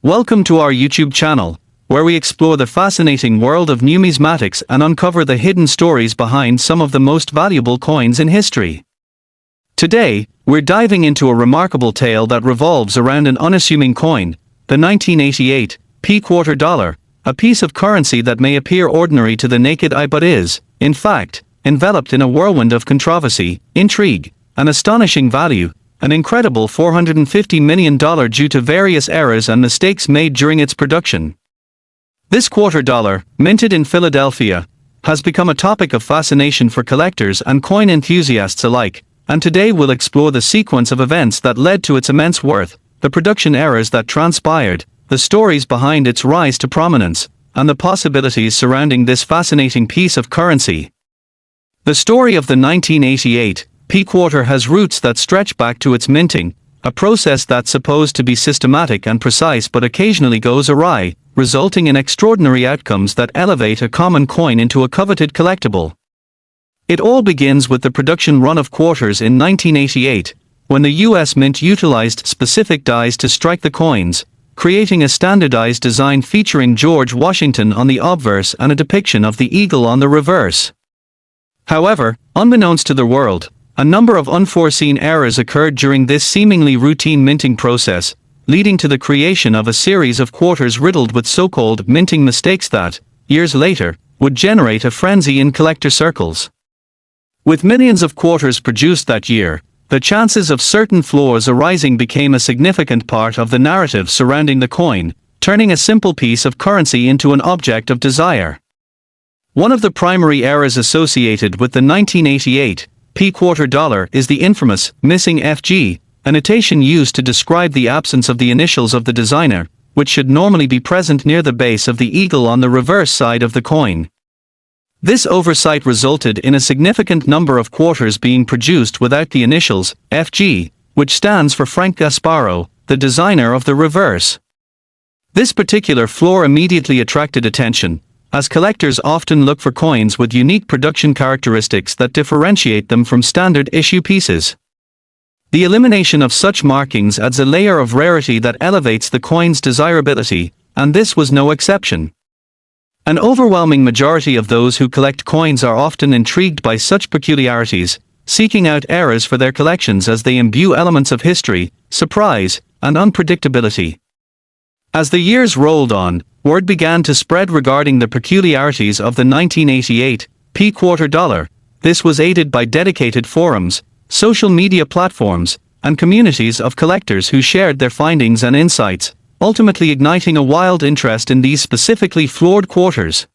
Welcome to our YouTube channel, where we explore the fascinating world of numismatics and uncover the hidden stories behind some of the most valuable coins in history. Today, we're diving into a remarkable tale that revolves around an unassuming coin, the 1988 P-quarter dollar, a piece of currency that may appear ordinary to the naked eye but is, in fact, enveloped in a whirlwind of controversy, intrigue, and astonishing value, an incredible $450 million due to various errors and mistakes made during its production. This quarter dollar, minted in Philadelphia, has become a topic of fascination for collectors and coin enthusiasts alike, and today we'll explore the sequence of events that led to its immense worth, the production errors that transpired, the stories behind its rise to prominence, and the possibilities surrounding this fascinating piece of currency. The story of the 1988 P-quarter has roots that stretch back to its minting, a process that's supposed to be systematic and precise but occasionally goes awry, resulting in extraordinary outcomes that elevate a common coin into a coveted collectible. It all begins with the production run of quarters in 1988, when the U.S. Mint utilized specific dies to strike the coins, creating a standardized design featuring George Washington on the obverse and a depiction of the eagle on the reverse. However, unbeknownst to the world, a number of unforeseen errors occurred during this seemingly routine minting process, leading to the creation of a series of quarters riddled with so-called minting mistakes that, years later, would generate a frenzy in collector circles. With millions of quarters produced that year, the chances of certain flaws arising became a significant part of the narrative surrounding the coin, turning a simple piece of currency into an object of desire. One of the primary errors associated with the 1988 P-quarter dollar is the infamous missing FG, a notation used to describe the absence of the initials of the designer, which should normally be present near the base of the eagle on the reverse side of the coin. This oversight resulted in a significant number of quarters being produced without the initials FG, which stands for Frank Gasparo, the designer of the reverse. This particular flaw immediately attracted attention, as collectors often look for coins with unique production characteristics that differentiate them from standard issue pieces. The elimination of such markings adds a layer of rarity that elevates the coin's desirability, and this was no exception. An overwhelming majority of those who collect coins are often intrigued by such peculiarities, seeking out errors for their collections as they imbue elements of history, surprise, and unpredictability. As the years rolled on, word began to spread regarding the peculiarities of the 1988 P-quarter dollar. This was aided by dedicated forums, social media platforms, and communities of collectors who shared their findings and insights, ultimately igniting a wild interest in these specifically flawed quarters.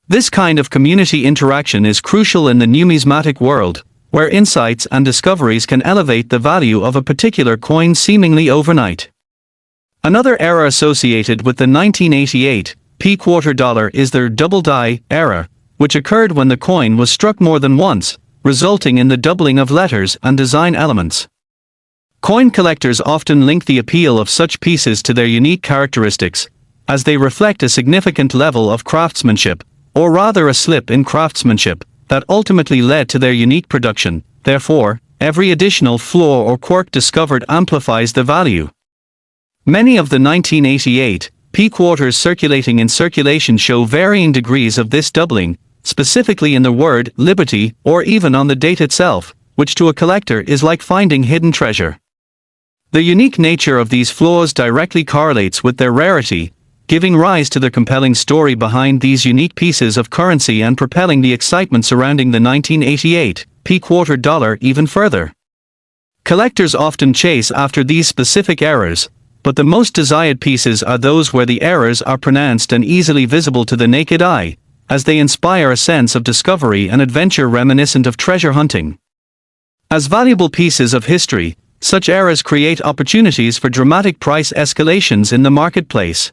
This kind of community interaction is crucial in the numismatic world, where insights and discoveries can elevate the value of a particular coin seemingly overnight. Another error associated with the 1988 P-quarter dollar is the double die error, which occurred when the coin was struck more than once, resulting in the doubling of letters and design elements. Coin collectors often link the appeal of such pieces to their unique characteristics, as they reflect a significant level of craftsmanship, or rather a slip in craftsmanship, that ultimately led to their unique production. Therefore, every additional flaw or quirk discovered amplifies the value. Many of the 1988 P-quarters circulating in circulation show varying degrees of this doubling, specifically in the word liberty or even on the date itself, which to a collector is like finding hidden treasure. The unique nature of these flaws directly correlates with their rarity, giving rise to the compelling story behind these unique pieces of currency and propelling the excitement surrounding the 1988 P-quarter dollar even further. Collectors often chase after these specific errors, but the most desired pieces are those where the errors are pronounced and easily visible to the naked eye, as they inspire a sense of discovery and adventure reminiscent of treasure hunting. As valuable pieces of history, such errors create opportunities for dramatic price escalations in the marketplace.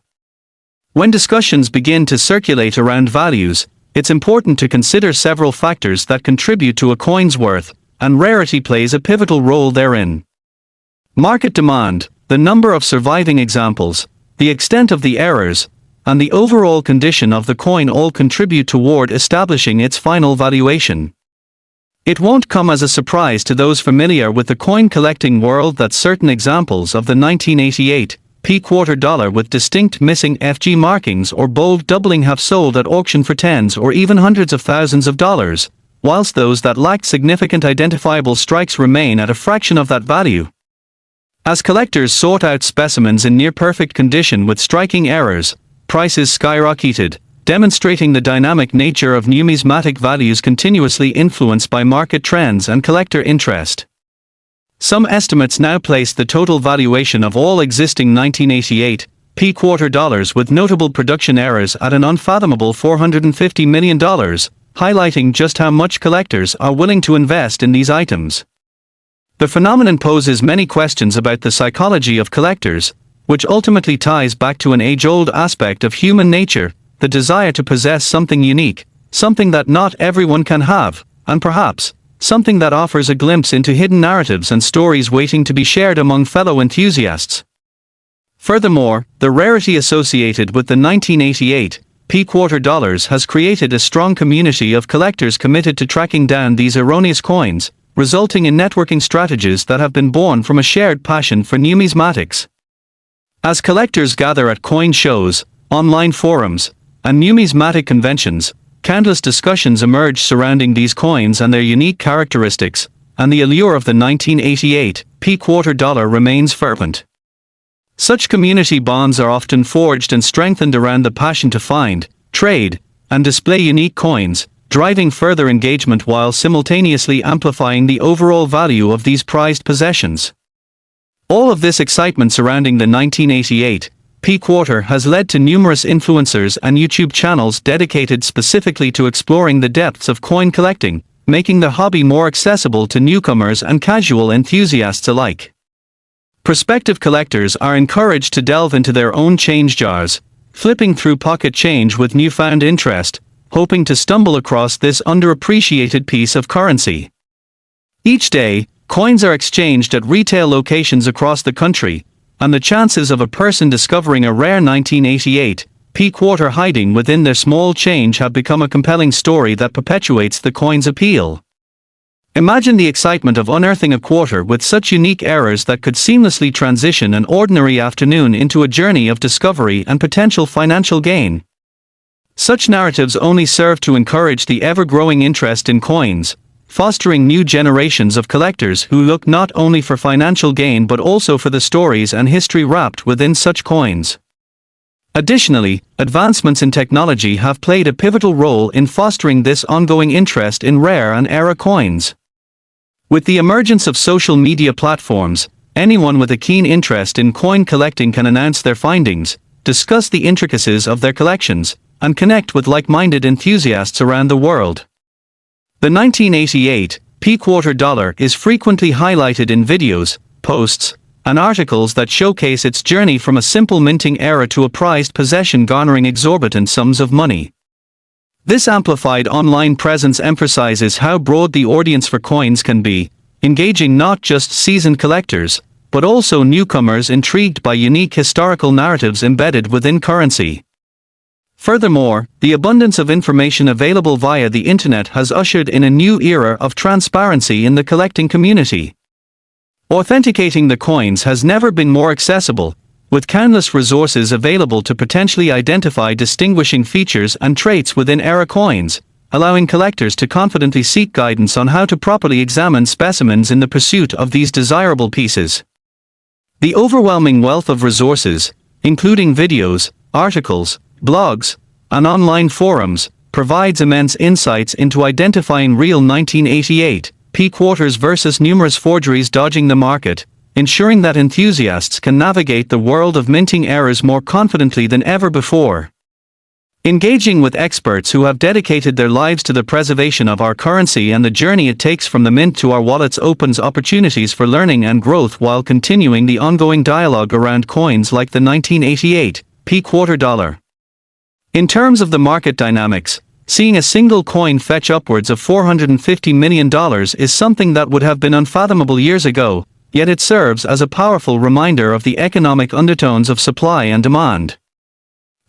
When discussions begin to circulate around values, it's important to consider several factors that contribute to a coin's worth, and rarity plays a pivotal role therein. Market demand, the number of surviving examples, the extent of the errors, and the overall condition of the coin all contribute toward establishing its final valuation. It won't come as a surprise to those familiar with the coin collecting world that certain examples of the 1988 P-quarter dollar with distinct missing FG markings or bold doubling have sold at auction for tens or even hundreds of thousands of dollars, whilst those that lacked significant identifiable strikes remain at a fraction of that value. As collectors sought out specimens in near-perfect condition with striking errors, prices skyrocketed, demonstrating the dynamic nature of numismatic values continuously influenced by market trends and collector interest. Some estimates now place the total valuation of all existing 1988 P-quarter dollars with notable production errors at an unfathomable $450 million, highlighting just how much collectors are willing to invest in these items. The phenomenon poses many questions about the psychology of collectors, which ultimately ties back to an age-old aspect of human nature, the desire to possess something unique, something that not everyone can have, and perhaps, something that offers a glimpse into hidden narratives and stories waiting to be shared among fellow enthusiasts. Furthermore, the rarity associated with the 1988 P-quarter dollars has created a strong community of collectors committed to tracking down these erroneous coins, resulting in networking strategies that have been born from a shared passion for numismatics. As collectors gather at coin shows, online forums, and numismatic conventions, countless discussions emerge surrounding these coins and their unique characteristics, and the allure of the 1988 P-quarter dollar remains fervent. Such community bonds are often forged and strengthened around the passion to find, trade, and display unique coins, driving further engagement while simultaneously amplifying the overall value of these prized possessions. All of this excitement surrounding the 1988 P-quarter has led to numerous influencers and YouTube channels dedicated specifically to exploring the depths of coin collecting, making the hobby more accessible to newcomers and casual enthusiasts alike. Prospective collectors are encouraged to delve into their own change jars, flipping through pocket change with newfound interest, hoping to stumble across this underappreciated piece of currency. Each day, coins are exchanged at retail locations across the country, and the chances of a person discovering a rare 1988 P-quarter hiding within their small change have become a compelling story that perpetuates the coin's appeal. Imagine the excitement of unearthing a quarter with such unique errors that could seamlessly transition an ordinary afternoon into a journey of discovery and potential financial gain. Such narratives only serve to encourage the ever-growing interest in coins, fostering new generations of collectors who look not only for financial gain but also for the stories and history wrapped within such coins. Additionally, advancements in technology have played a pivotal role in fostering this ongoing interest in rare and era coins. With the emergence of social media platforms, anyone with a keen interest in coin collecting can announce their findings, discuss the intricacies of their collections, and connect with like-minded enthusiasts around the world. The 1988 P-quarter dollar is frequently highlighted in videos, posts, and articles that showcase its journey from a simple minting era to a prized possession garnering exorbitant sums of money. This amplified online presence emphasizes how broad the audience for coins can be, engaging not just seasoned collectors, but also newcomers intrigued by unique historical narratives embedded within currency. Furthermore, the abundance of information available via the internet has ushered in a new era of transparency in the collecting community. Authenticating the coins has never been more accessible, with countless resources available to potentially identify distinguishing features and traits within era coins, allowing collectors to confidently seek guidance on how to properly examine specimens in the pursuit of these desirable pieces. The overwhelming wealth of resources, including videos, articles, blogs, and online forums, provides immense insights into identifying real 1988 P-quarters versus numerous forgeries dodging the market, ensuring that enthusiasts can navigate the world of minting errors more confidently than ever before. Engaging with experts who have dedicated their lives to the preservation of our currency and the journey it takes from the mint to our wallets opens opportunities for learning and growth while continuing the ongoing dialogue around coins like the 1988 P-quarter dollar. In terms of the market dynamics, seeing a single coin fetch upwards of $450 million is something that would have been unfathomable years ago, yet it serves as a powerful reminder of the economic undertones of supply and demand.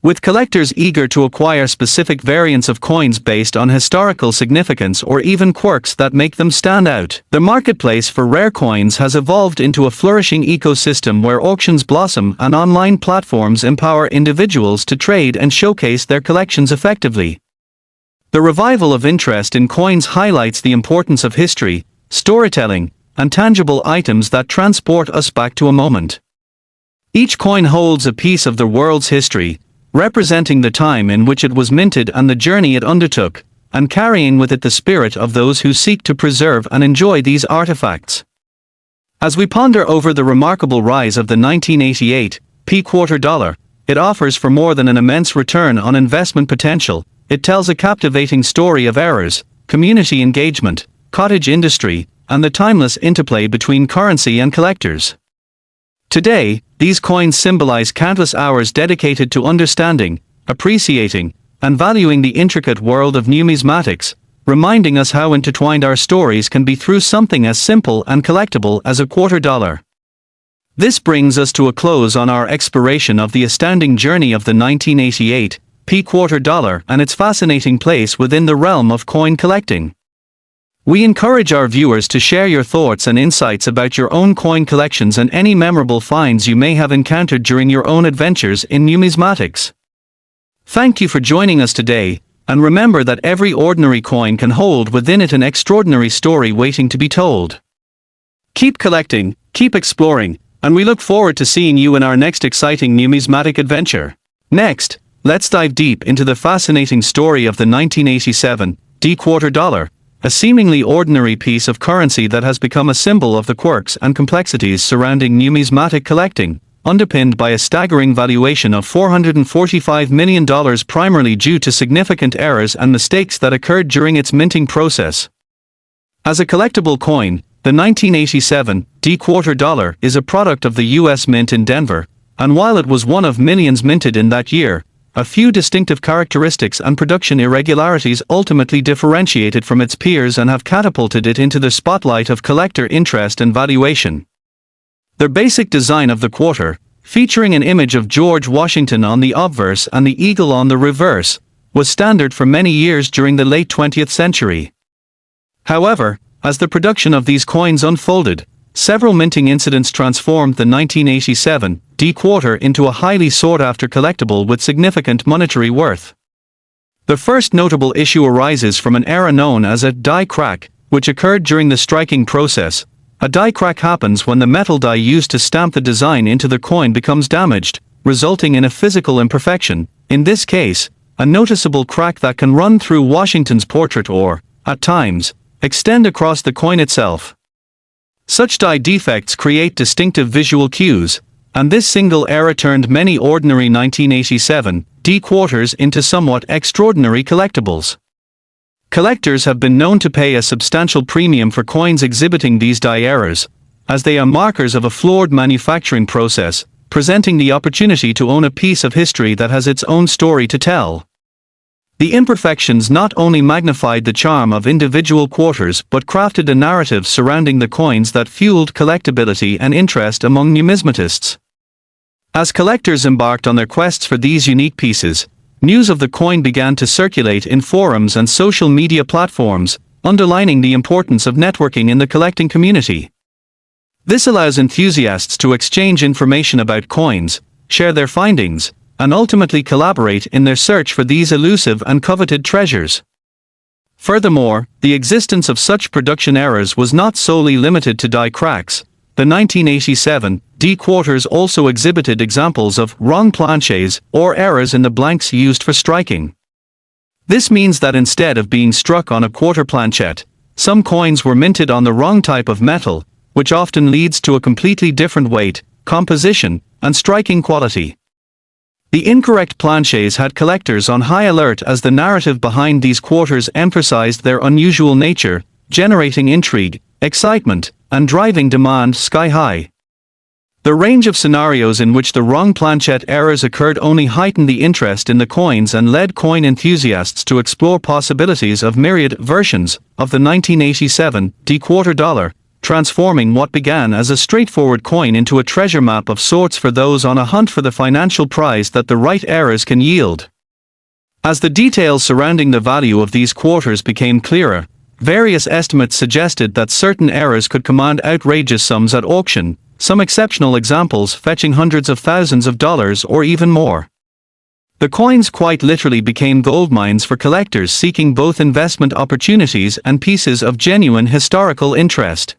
With collectors eager to acquire specific variants of coins based on historical significance or even quirks that make them stand out, the marketplace for rare coins has evolved into a flourishing ecosystem where auctions blossom and online platforms empower individuals to trade and showcase their collections effectively. The revival of interest in coins highlights the importance of history, storytelling, and tangible items that transport us back to a moment. Each coin holds a piece of the world's history, representing the time in which it was minted and the journey it undertook, and carrying with it the spirit of those who seek to preserve and enjoy these artifacts. As we ponder over the remarkable rise of the 1988 P-quarter dollar, it offers for more than an immense return on investment potential. It tells a captivating story of errors, community engagement, cottage industry, and the timeless interplay between currency and collectors. Today, these coins symbolize countless hours dedicated to understanding, appreciating, and valuing the intricate world of numismatics, reminding us how intertwined our stories can be through something as simple and collectible as a quarter dollar. This brings us to a close on our exploration of the astounding journey of the 1988 P-quarter dollar and its fascinating place within the realm of coin collecting. We encourage our viewers to share your thoughts and insights about your own coin collections and any memorable finds you may have encountered during your own adventures in numismatics. Thank you for joining us today, and remember that every ordinary coin can hold within it an extraordinary story waiting to be told. Keep collecting, keep exploring, and we look forward to seeing you in our next exciting numismatic adventure. Next, let's dive deep into the fascinating story of the 1987 D-quarter dollar, a seemingly ordinary piece of currency that has become a symbol of the quirks and complexities surrounding numismatic collecting, underpinned by a staggering valuation of $445 million primarily due to significant errors and mistakes that occurred during its minting process. As a collectible coin, the 1987 D-quarter dollar is a product of the U.S. Mint in Denver, and while it was one of millions minted in that year, a few distinctive characteristics and production irregularities ultimately differentiate it from its peers and have catapulted it into the spotlight of collector interest and valuation. The basic design of the quarter, featuring an image of George Washington on the obverse and the eagle on the reverse, was standard for many years during the late 20th century. However, as the production of these coins unfolded, several minting incidents transformed the 1987 D-quarter into a highly sought-after collectible with significant monetary worth. The first notable issue arises from an error known as a die crack, which occurred during the striking process. A die crack happens when the metal die used to stamp the design into the coin becomes damaged, resulting in a physical imperfection, in this case, a noticeable crack that can run through Washington's portrait or, at times, extend across the coin itself. Such die defects create distinctive visual cues, and this single error turned many ordinary 1987 D-quarters into somewhat extraordinary collectibles. Collectors have been known to pay a substantial premium for coins exhibiting these die errors, as they are markers of a flawed manufacturing process, presenting the opportunity to own a piece of history that has its own story to tell. The imperfections not only magnified the charm of individual quarters but crafted a narrative surrounding the coins that fueled collectability and interest among numismatists. As collectors embarked on their quests for these unique pieces, news of the coin began to circulate in forums and social media platforms, underlining the importance of networking in the collecting community. This allows enthusiasts to exchange information about coins, share their findings, and ultimately collaborate in their search for these elusive and coveted treasures. Furthermore, the existence of such production errors was not solely limited to die cracks. The 1987 D-quarters also exhibited examples of wrong planches or errors in the blanks used for striking. This means that instead of being struck on a quarter planchet, some coins were minted on the wrong type of metal, which often leads to a completely different weight, composition, and striking quality. The incorrect planches had collectors on high alert as the narrative behind these quarters emphasized their unusual nature, generating intrigue, excitement, and driving demand sky high. The range of scenarios in which the wrong planchet errors occurred only heightened the interest in the coins and led coin enthusiasts to explore possibilities of myriad versions of the 1987 D-quarter dollar, transforming what began as a straightforward coin into a treasure map of sorts for those on a hunt for the financial prize that the right eras can yield. As the details surrounding the value of these quarters became clearer, various estimates suggested that certain eras could command outrageous sums at auction, some exceptional examples fetching hundreds of thousands of dollars or even more. The coins quite literally became gold mines for collectors seeking both investment opportunities and pieces of genuine historical interest.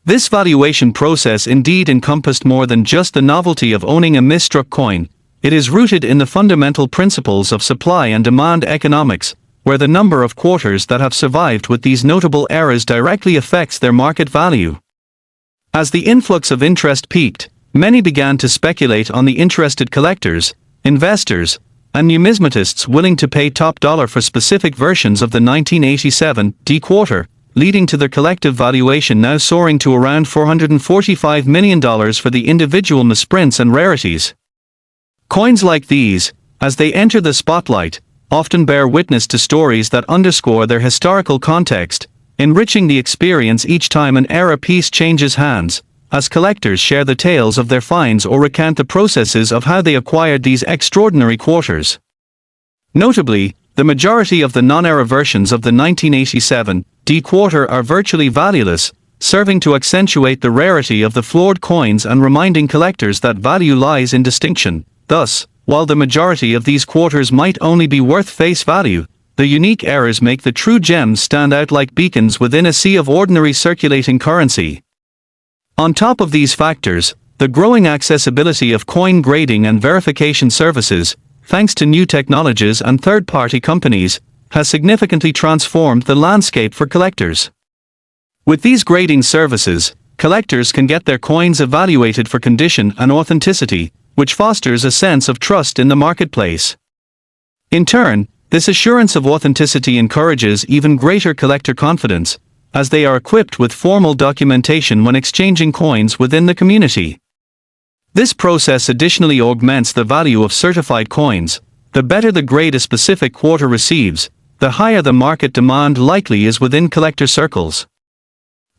This valuation process indeed encompassed more than just the novelty of owning a misstruck coin. It is rooted in the fundamental principles of supply and demand economics, where the number of quarters that have survived with these notable eras directly affects their market value. As the influx of interest peaked, many began to speculate on the interested collectors, investors, and numismatists willing to pay top dollar for specific versions of the 1987 D quarter, leading to their collective valuation now soaring to around $445 million for the individual misprints and rarities. Coins like these, as they enter the spotlight, often bear witness to stories that underscore their historical context, enriching the experience each time an era piece changes hands, as collectors share the tales of their finds or recount the processes of how they acquired these extraordinary quarters. Notably, the majority of the non-era versions of the 1987 D quarter are virtually valueless, serving to accentuate the rarity of the flawed coins and reminding collectors that value lies in distinction. Thus, while the majority of these quarters might only be worth face value, the unique eras make the true gems stand out like beacons within a sea of ordinary circulating currency. On top of these factors, the growing accessibility of coin grading and verification services, thanks to new technologies and third-party companies, has significantly transformed the landscape for collectors. With these grading services, collectors can get their coins evaluated for condition and authenticity, which fosters a sense of trust in the marketplace. In turn, this assurance of authenticity encourages even greater collector confidence, as they are equipped with formal documentation when exchanging coins within the community. This process additionally augments the value of certified coins. The better the grade a specific quarter receives, the higher the market demand likely is within collector circles.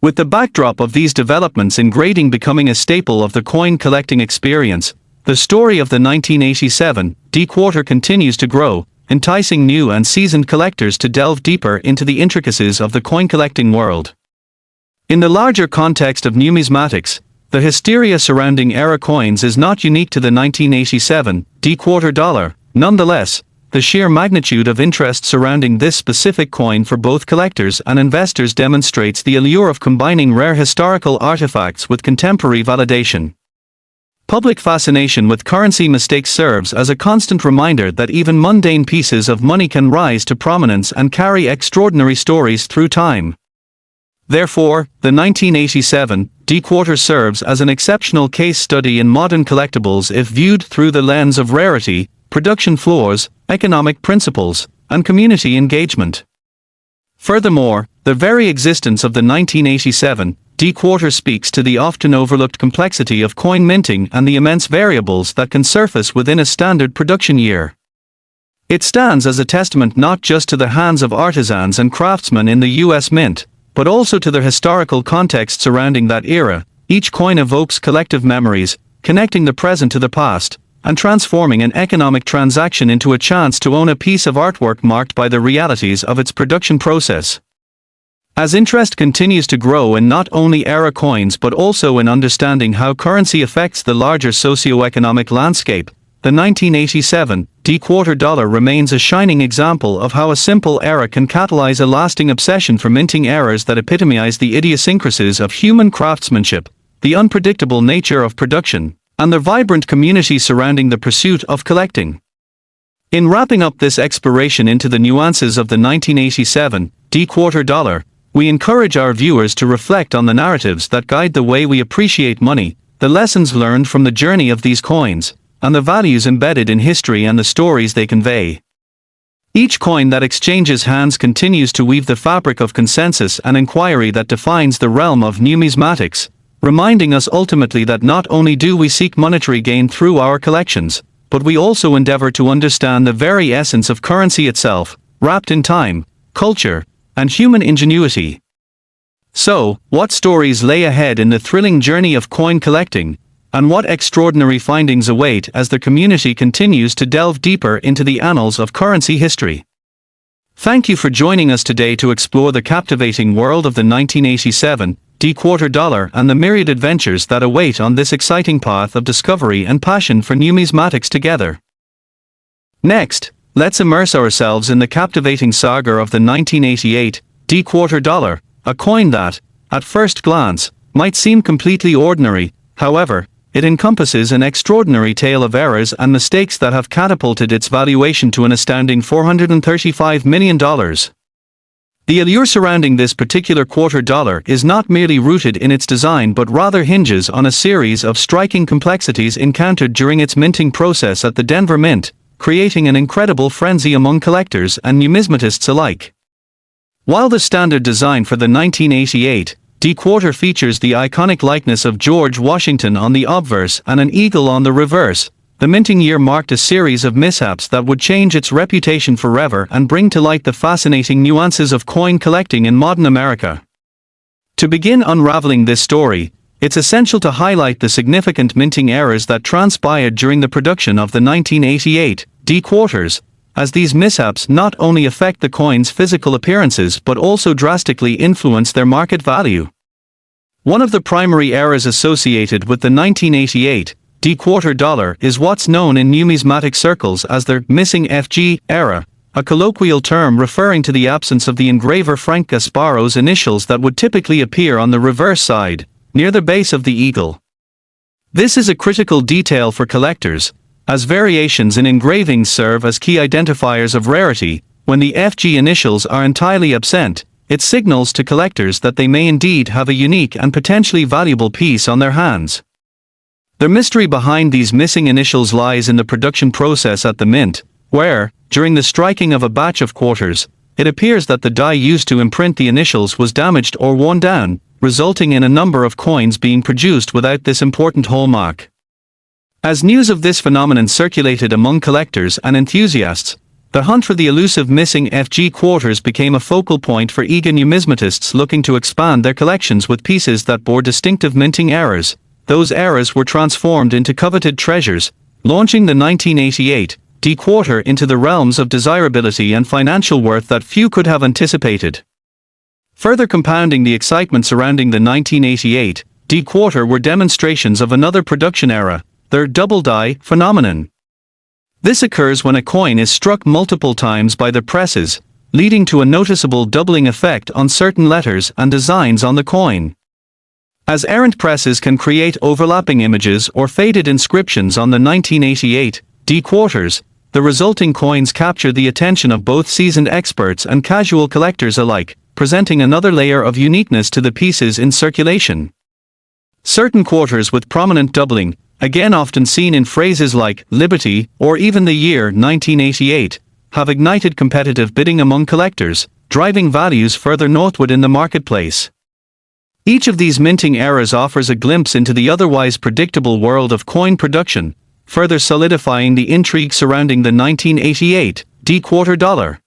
With the backdrop of these developments in grading becoming a staple of the coin collecting experience, the story of the 1987 D quarter continues to grow, enticing new and seasoned collectors to delve deeper into the intricacies of the coin collecting world. In the larger context of numismatics, the hysteria surrounding era coins is not unique to the 1987 D quarter dollar. Nonetheless, the sheer magnitude of interest surrounding this specific coin for both collectors and investors demonstrates the allure of combining rare historical artifacts with contemporary validation. Public fascination with currency mistakes serves as a constant reminder that even mundane pieces of money can rise to prominence and carry extraordinary stories through time. Therefore, the 1987 D quarter serves as an exceptional case study in modern collectibles if viewed through the lens of rarity, production flaws, economic principles, and community engagement. Furthermore, the very existence of the 1987 D quarter speaks to the often overlooked complexity of coin minting and the immense variables that can surface within a standard production year. It stands as a testament not just to the hands of artisans and craftsmen in the US Mint, but also to the historical context surrounding that era. Each coin evokes collective memories, connecting the present to the past, and transforming an economic transaction into a chance to own a piece of artwork marked by the realities of its production process. As interest continues to grow in not only era coins but also in understanding how currency affects the larger socio-economic landscape, the 1987 D quarter dollar remains a shining example of how a simple era can catalyze a lasting obsession for minting eras that epitomize the idiosyncrasies of human craftsmanship, the unpredictable nature of production, and the vibrant community surrounding the pursuit of collecting. In wrapping up this exploration into the nuances of the 1987 D quarter dollar, we encourage our viewers to reflect on the narratives that guide the way we appreciate money, the lessons learned from the journey of these coins, and the values embedded in history and the stories they convey. Each coin that exchanges hands continues to weave the fabric of consensus and inquiry that defines the realm of numismatics, reminding us ultimately that not only do we seek monetary gain through our collections, but we also endeavor to understand the very essence of currency itself, wrapped in time, culture, and human ingenuity. So, what stories lay ahead in the thrilling journey of coin collecting, and what extraordinary findings await as the community continues to delve deeper into the annals of currency history? Thank you for joining us today to explore the captivating world of the 1987 D-quarter dollar and the myriad adventures that await on this exciting path of discovery and passion for numismatics together. Next, let's immerse ourselves in the captivating saga of the 1988 D-quarter dollar, a coin that, at first glance, might seem completely ordinary. However, it encompasses an extraordinary tale of errors and mistakes that have catapulted its valuation to an astounding $435 million. The allure surrounding this particular quarter dollar is not merely rooted in its design but rather hinges on a series of striking complexities encountered during its minting process at the Denver Mint, creating an incredible frenzy among collectors and numismatists alike. While the standard design for the 1988 D-quarter features the iconic likeness of George Washington on the obverse and an eagle on the reverse, the minting year marked a series of mishaps that would change its reputation forever and bring to light the fascinating nuances of coin collecting in modern America. To begin unraveling this story, it's essential to highlight the significant minting errors that transpired during the production of the 1988 D-quarters, as these mishaps not only affect the coin's physical appearances but also drastically influence their market value. One of the primary errors associated with the 1988 D-quarter dollar is what's known in numismatic circles as the missing FG error, a colloquial term referring to the absence of the engraver Frank Gasparo's initials that would typically appear on the reverse side, near the base of the eagle. This is a critical detail for collectors, as variations in engravings serve as key identifiers of rarity. When the FG initials are entirely absent, it signals to collectors that they may indeed have a unique and potentially valuable piece on their hands. The mystery behind these missing initials lies in the production process at the mint, where, during the striking of a batch of quarters, it appears that the die used to imprint the initials was damaged or worn down, resulting in a number of coins being produced without this important hallmark. As news of this phenomenon circulated among collectors and enthusiasts, the hunt for the elusive missing FG quarters became a focal point for eager numismatists looking to expand their collections with pieces that bore distinctive minting errors. Those errors were transformed into coveted treasures, launching the 1988 D-quarter into the realms of desirability and financial worth that few could have anticipated. Further compounding the excitement surrounding the 1988 D-quarter were demonstrations of another production error, the double die phenomenon. This occurs when a coin is struck multiple times by the presses, leading to a noticeable doubling effect on certain letters and designs on the coin. As errant presses can create overlapping images or faded inscriptions on the 1988 D-quarters, the resulting coins capture the attention of both seasoned experts and casual collectors alike, presenting another layer of uniqueness to the pieces in circulation. Certain quarters with prominent doubling, again often seen in phrases like Liberty or even the year 1988, have ignited competitive bidding among collectors, driving values further northward in the marketplace. Each of these minting errors offers a glimpse into the otherwise predictable world of coin production, further solidifying the intrigue surrounding the 1988 D-quarter dollar.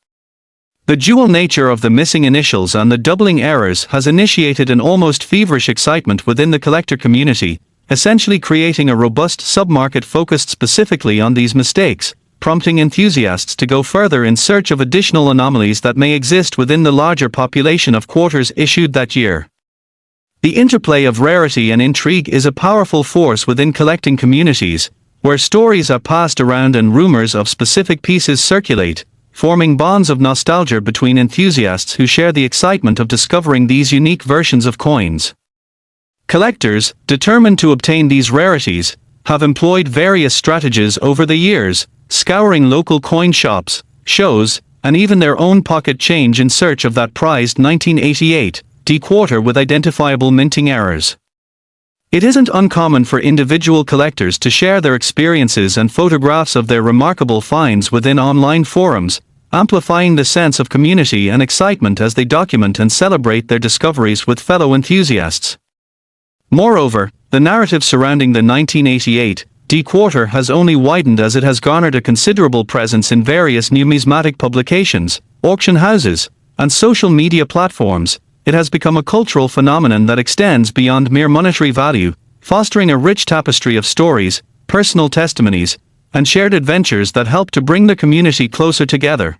The dual nature of the missing initials and the doubling errors has initiated an almost feverish excitement within the collector community, essentially creating a robust submarket focused specifically on these mistakes, prompting enthusiasts to go further in search of additional anomalies that may exist within the larger population of quarters issued that year. The interplay of rarity and intrigue is a powerful force within collecting communities, where stories are passed around and rumors of specific pieces circulate, forming bonds of nostalgia between enthusiasts who share the excitement of discovering these unique versions of coins. Collectors, determined to obtain these rarities, have employed various strategies over the years, scouring local coin shops, shows, and even their own pocket change in search of that prized 1988 D-quarter with identifiable minting errors. It isn't uncommon for individual collectors to share their experiences and photographs of their remarkable finds within online forums, amplifying the sense of community and excitement as they document and celebrate their discoveries with fellow enthusiasts. Moreover, the narrative surrounding the 1988 D-quarter has only widened as it has garnered a considerable presence in various numismatic publications, auction houses, and social media platforms, it has become a cultural phenomenon that extends beyond mere monetary value, fostering a rich tapestry of stories, personal testimonies, and shared adventures that help to bring the community closer together.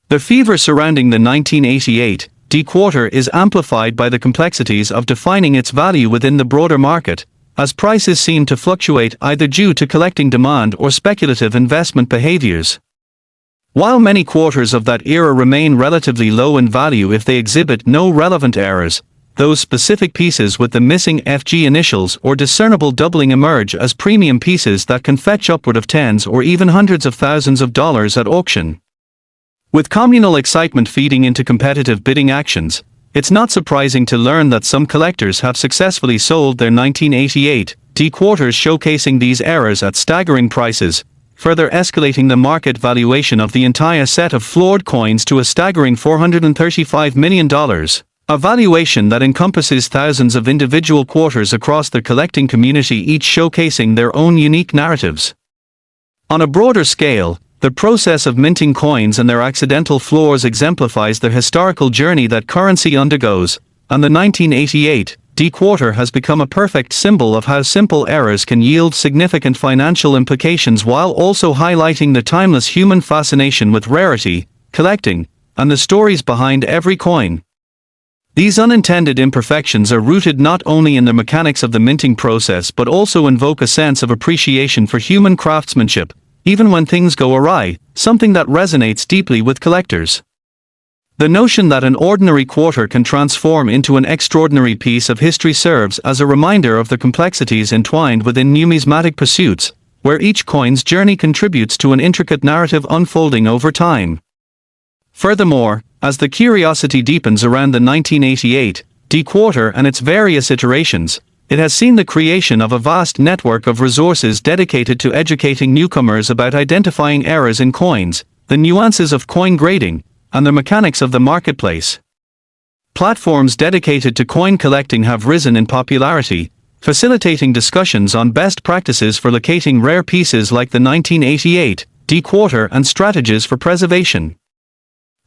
The fever surrounding the 1988 D-quarter is amplified by the complexities of defining its value within the broader market, as prices seem to fluctuate either due to collecting demand or speculative investment behaviors. While many quarters of that era remain relatively low in value if they exhibit no relevant errors, those specific pieces with the missing FG initials or discernible doubling emerge as premium pieces that can fetch upward of tens or even hundreds of thousands of dollars at auction. With communal excitement feeding into competitive bidding actions, it's not surprising to learn that some collectors have successfully sold their 1988 D-quarters showcasing these errors at staggering prices, further escalating the market valuation of the entire set of floored coins to a staggering $435 million. A valuation that encompasses thousands of individual quarters across the collecting community, each showcasing their own unique narratives. On a broader scale, the process of minting coins and their accidental flaws exemplifies the historical journey that currency undergoes, and the 1988 D-quarter has become a perfect symbol of how simple errors can yield significant financial implications while also highlighting the timeless human fascination with rarity, collecting, and the stories behind every coin. These unintended imperfections are rooted not only in the mechanics of the minting process but also invoke a sense of appreciation for human craftsmanship, even when things go awry, something that resonates deeply with collectors. The notion that an ordinary quarter can transform into an extraordinary piece of history serves as a reminder of the complexities entwined within numismatic pursuits, where each coin's journey contributes to an intricate narrative unfolding over time. Furthermore, as the curiosity deepens around the 1988 D-quarter and its various iterations, it has seen the creation of a vast network of resources dedicated to educating newcomers about identifying errors in coins, the nuances of coin grading, and the mechanics of the marketplace. Platforms dedicated to coin collecting have risen in popularity, facilitating discussions on best practices for locating rare pieces like the 1988 D-quarter and strategies for preservation.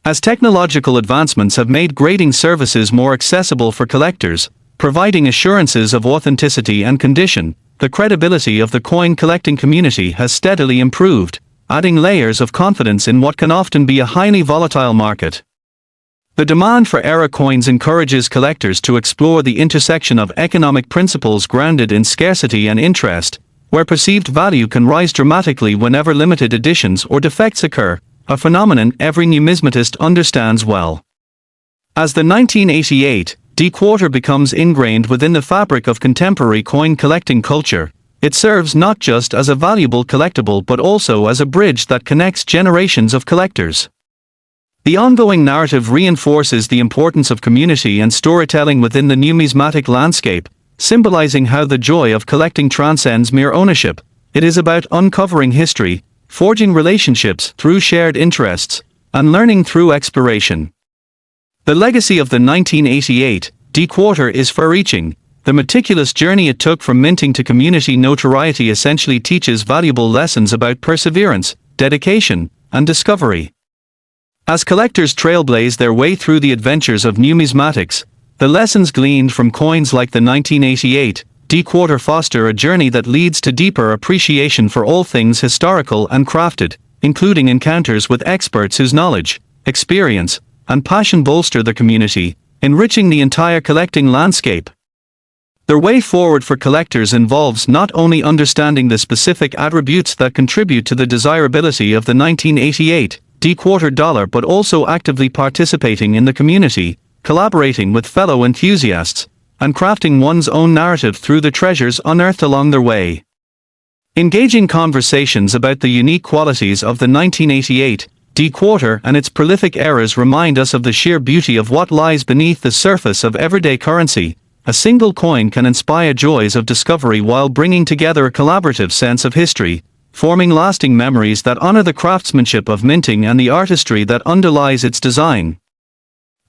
As technological advancements have made grading services more accessible for collectors, providing assurances of authenticity and condition, the credibility of the coin collecting community has steadily improved, adding layers of confidence in what can often be a highly volatile market. The demand for era coins encourages collectors to explore the intersection of economic principles grounded in scarcity and interest, where perceived value can rise dramatically whenever limited editions or defects occur, a phenomenon every numismatist understands well. As the 1988 D-quarter becomes ingrained within the fabric of contemporary coin collecting culture, it serves not just as a valuable collectible but also as a bridge that connects generations of collectors. The ongoing narrative reinforces the importance of community and storytelling within the numismatic landscape, symbolizing how the joy of collecting transcends mere ownership. It is about uncovering history, forging relationships through shared interests, and learning through exploration. The legacy of the 1988 D-quarter is far-reaching. The meticulous journey it took from minting to community notoriety essentially teaches valuable lessons about perseverance, dedication, and discovery. As collectors trailblaze their way through the adventures of numismatics, the lessons gleaned from coins like the 1988 D-quarter foster a journey that leads to deeper appreciation for all things historical and crafted, including encounters with experts whose knowledge, experience, and passion bolster the community, enriching the entire collecting landscape. Their way forward for collectors involves not only understanding the specific attributes that contribute to the desirability of the 1988 D-quarter dollar but also actively participating in the community, collaborating with fellow enthusiasts, and crafting one's own narrative through the treasures unearthed along their way. Engaging conversations about the unique qualities of the 1988 D-quarter and its prolific errors remind us of the sheer beauty of what lies beneath the surface of everyday currency. A single coin can inspire joys of discovery while bringing together a collaborative sense of history, forming lasting memories that honor the craftsmanship of minting and the artistry that underlies its design.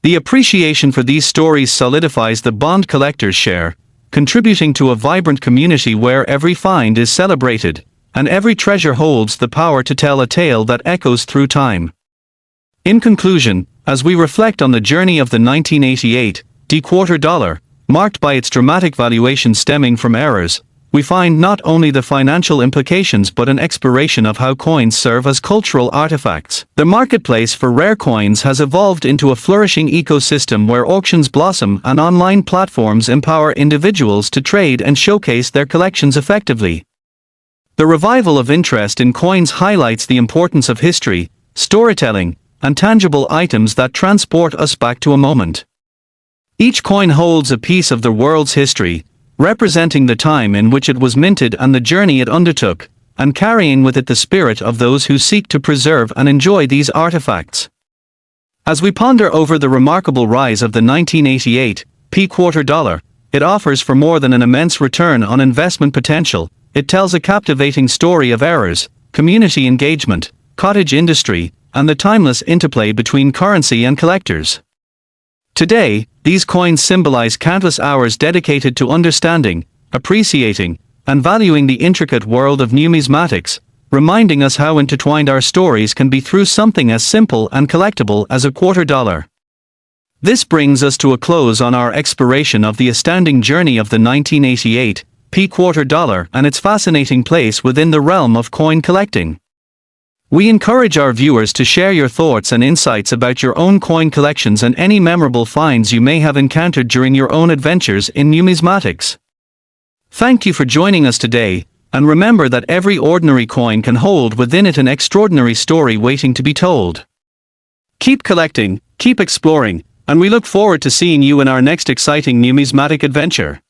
The appreciation for these stories solidifies the bond collectors share, contributing to a vibrant community where every find is celebrated, and every treasure holds the power to tell a tale that echoes through time. In conclusion, As we reflect on the journey of the 1988 quarter dollar, marked by its dramatic valuation stemming from errors, we find not only the financial implications but an exploration of how coins serve as cultural artifacts. The marketplace for rare coins has evolved into a flourishing ecosystem where auctions blossom and online platforms empower individuals to trade and showcase their collections effectively. The revival of interest in coins highlights the importance of history, storytelling, and tangible items that transport us back to a moment. Each coin holds a piece of the world's history, representing the time in which it was minted and the journey it undertook, and carrying with it the spirit of those who seek to preserve and enjoy these artifacts. As we ponder over the remarkable rise of the 1988 quarter dollar, it offers for more than an immense return on investment potential. It tells a captivating story of errors, community engagement, cottage industry, and the timeless interplay between currency and collectors. Today, these coins symbolize countless hours dedicated to understanding, appreciating, and valuing the intricate world of numismatics, reminding us how intertwined our stories can be through something as simple and collectible as a quarter dollar. This brings us to a close on our exploration of the astounding journey of the 1988 quarter dollar and its fascinating place within the realm of coin collecting. We encourage our viewers to share your thoughts and insights about your own coin collections and any memorable finds you may have encountered during your own adventures in numismatics. Thank you for joining us today, and remember that every ordinary coin can hold within it an extraordinary story waiting to be told. Keep collecting, keep exploring, and we look forward to seeing you in our next exciting numismatic adventure.